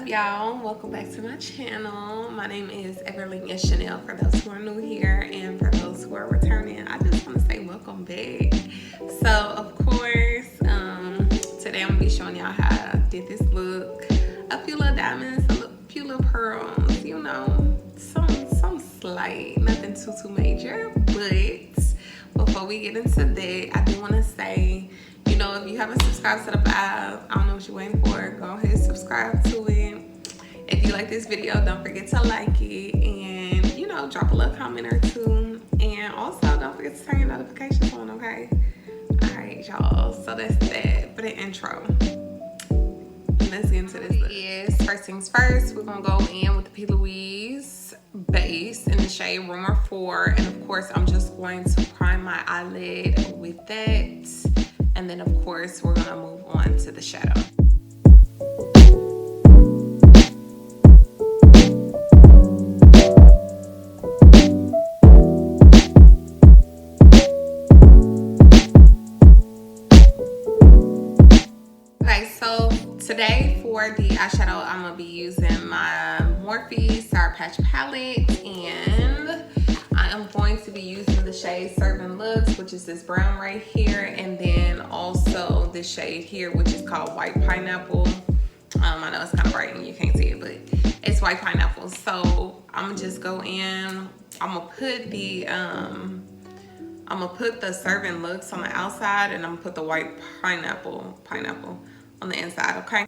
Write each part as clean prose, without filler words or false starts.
Y'all, welcome back to my channel. My name is Everly Chanel for those who are new here, and for those who are returning, I just want to say welcome back. So of course, today I'm gonna be showing y'all how I did this look. A few little diamonds, a few little pearls, you know, some slight, nothing too major. But before we get into that, I do want to say, you know, if you haven't subscribed to the vibe, I don't know what you're waiting for. Go ahead and subscribe to it. If you like this video, don't forget to like it, and you know, drop a little comment or two. And also, don't forget to turn your notifications on, okay? Alright, y'all. So that's that for the intro. Let's get into this look. Yes, first things first, we're gonna go in with the plouise base in the shade Rumor 4, and of course, I'm just going to prime my eyelid with that. And then of course, we're gonna move on to the shadow. Okay, so today for the eyeshadow, I'm gonna be using my Morphe Sour Patch palette, and I am going to be using the shade Serving Looks, which is this brown right here, and then also this shade here, which is called White Pineapple. I know it's kind of bright and you can't see it, but it's White Pineapple. So I'm gonna just go in. I'm gonna put the Serving Looks on the outside, and I'm gonna put the White Pineapple on the inside, okay?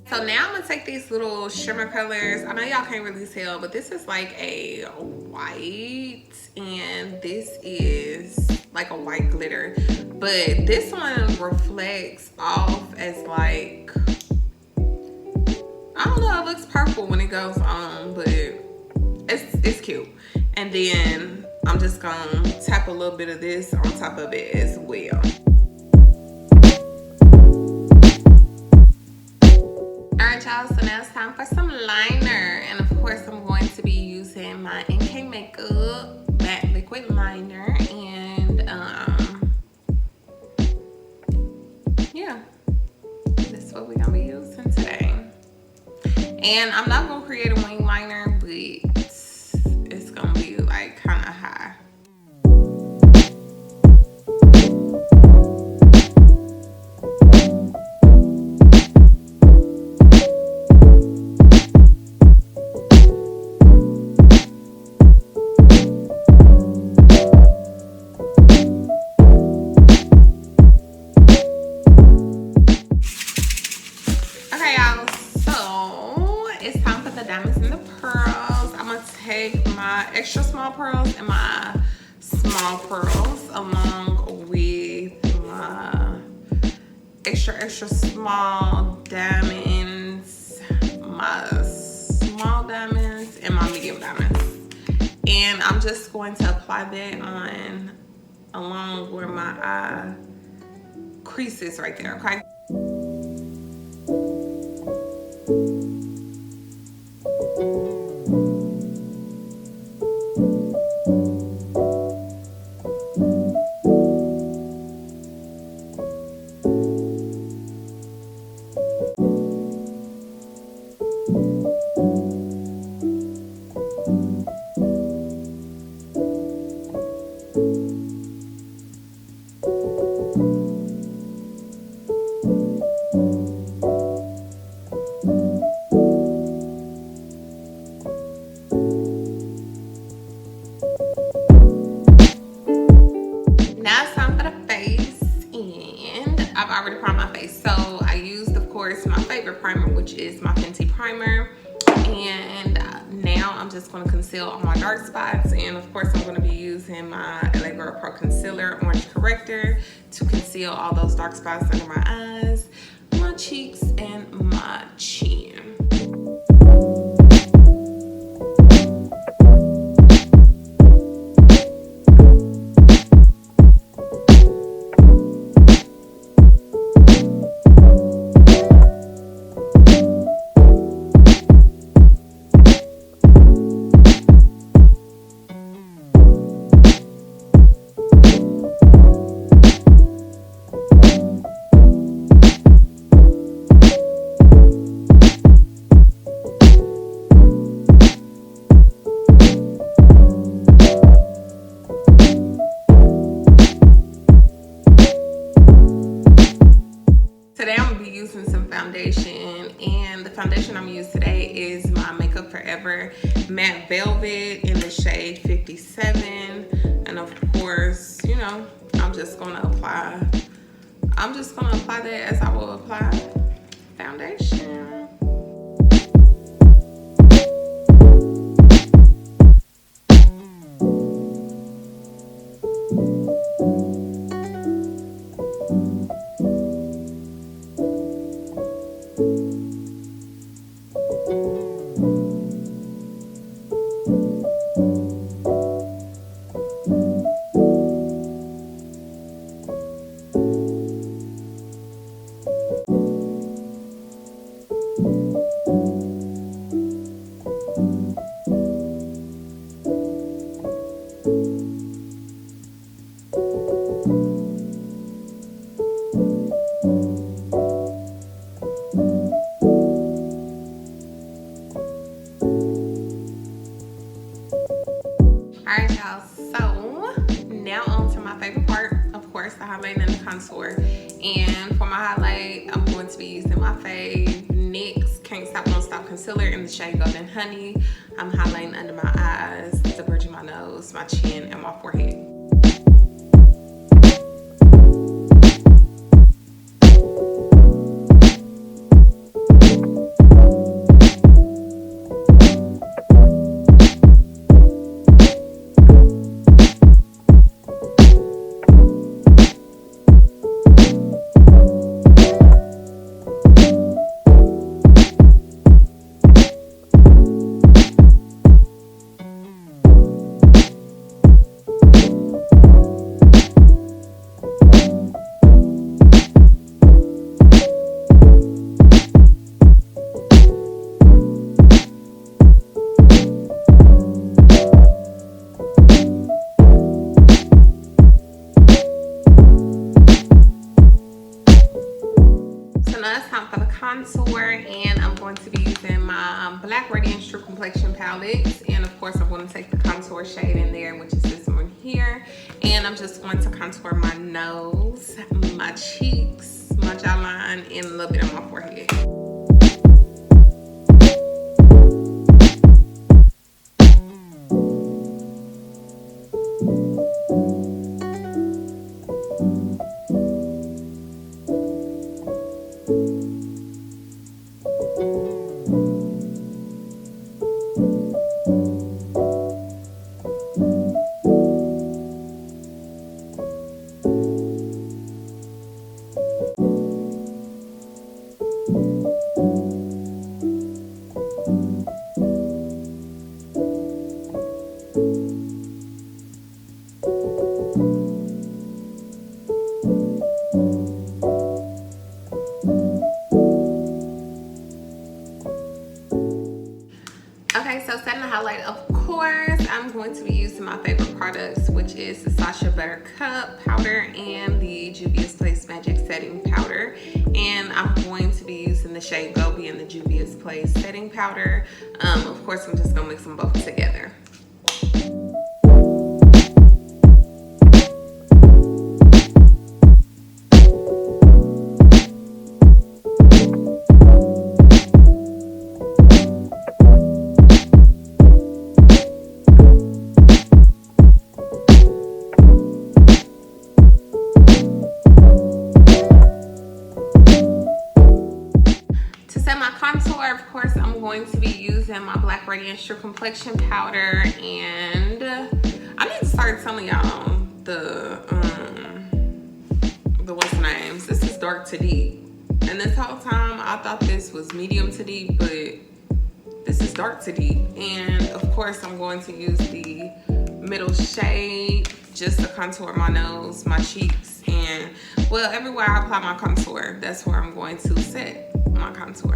So now I'm gonna take these little shimmer colors. I know y'all can't really tell, but this is like a white, and this is like a white glitter. But this one reflects off as like, I don't know, it looks purple when it goes on, but it's cute. And then I'm just gonna tap a little bit of this on top of it as well. Alright y'all, so now it's time for some liner, and of course I'm going to be using my NK Makeup Matte Liquid Liner, and yeah, that's what we're gonna be using today. And I'm not gonna create a wing liner, but it's gonna be like kind of high. Extra small pearls and my small pearls, along with my extra small diamonds, my small diamonds, and my medium diamonds. And I'm just going to apply that on along where my eye crease is right there, okay? already primed my face. So I used, of course, my favorite primer, which is my Fenty primer. And now I'm just going to conceal all my dark spots, and of course I'm going to be using my LA Girl Pro Concealer Orange Corrector to conceal all those dark spots under my eyes, my cheeks, and my chin. Today I'm going to be using some foundation, and the foundation I'm going to use today is my Makeup Forever Matte Velvet in the shade 57. And of course, you know, I'm just going to apply that as I will apply foundation. Alright y'all, so now on to my favorite part, of course, the highlight and the contour. And for my highlight, I'm going to be using my fave NYX Can't Stop Won't Stop Concealer in the shade Golden Honey. I'm highlighting under my eyes, the bridge of my nose, my chin, and my forehead. Contour, and I'm going to be using my Black Radiance True Complexion palette, and of course I'm going to take the contour shade in there, which is this one here, and I'm just going to contour my nose, my cheeks, my jawline, and a little bit on my forehead. Okay, so setting the highlight, of course, I'm going to be using my favorite products, which is the Buttercup powder and the Juviasplace Magic Setting Powder. And I'm going to be using the shade Gobi and the Juviasplace Setting Powder. Of course, I'm just going to mix them both together. Of course, I'm going to be using using my Black Radiance Complexion powder, and I need to start telling y'all the what's the names. This is dark to deep, and this whole time I thought this was medium to deep, but this is dark to deep. And of course I'm going to use the middle shade just to contour my nose, my cheeks, and well, everywhere I apply my contour, that's where I'm going to set my contour.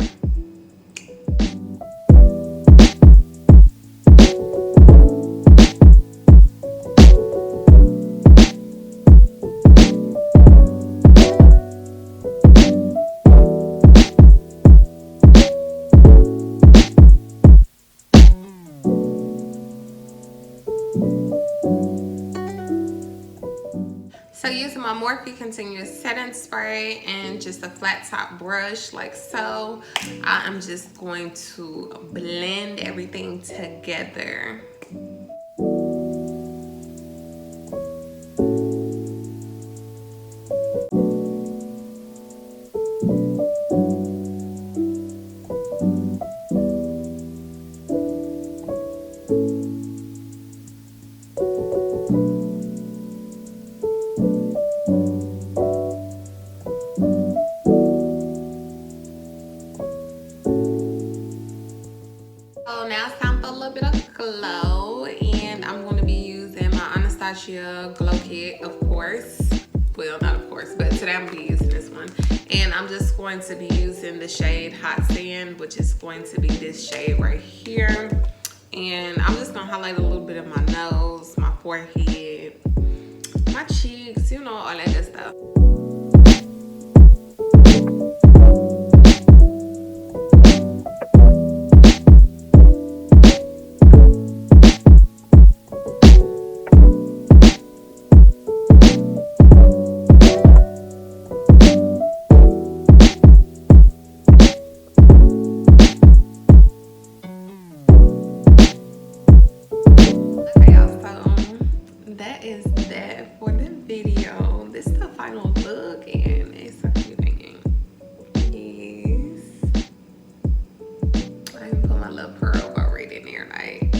So using my Morphe Continuous Setting Spray and just a flat top brush like so, I am just going to blend everything together. So now it's time for a little bit of glow, and I'm going to be using my Anastasia Glow Kit, of course. Well, not of course, but today I'm going to be using this one. And I'm just going to be using the shade Hot Sand, which is going to be this shade right here. And I'm just going to highlight a little bit of my nose, my forehead, my cheeks, you know, all that good stuff. That is that for the video. This is the final look, and it's so cute again. Yes. I can put my little pearl bow right in there, like,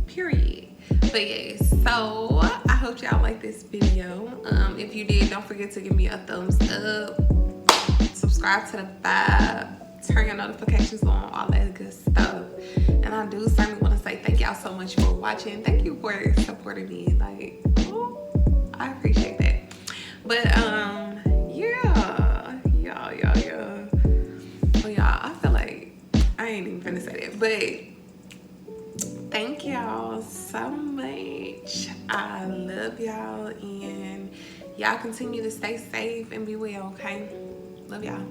period. But yes, so I hope y'all like this video. If you did, don't forget to give me a thumbs up, subscribe to the vibe, turn your notifications on, all that good stuff. And I do certainly want to say thank y'all so much for watching. Thank you for supporting me. Like, oh, I appreciate that. But yeah. Well, y'all, I feel like I ain't even finna say that. But thank y'all so much. I love y'all, and y'all continue to stay safe and be well, okay? Love y'all.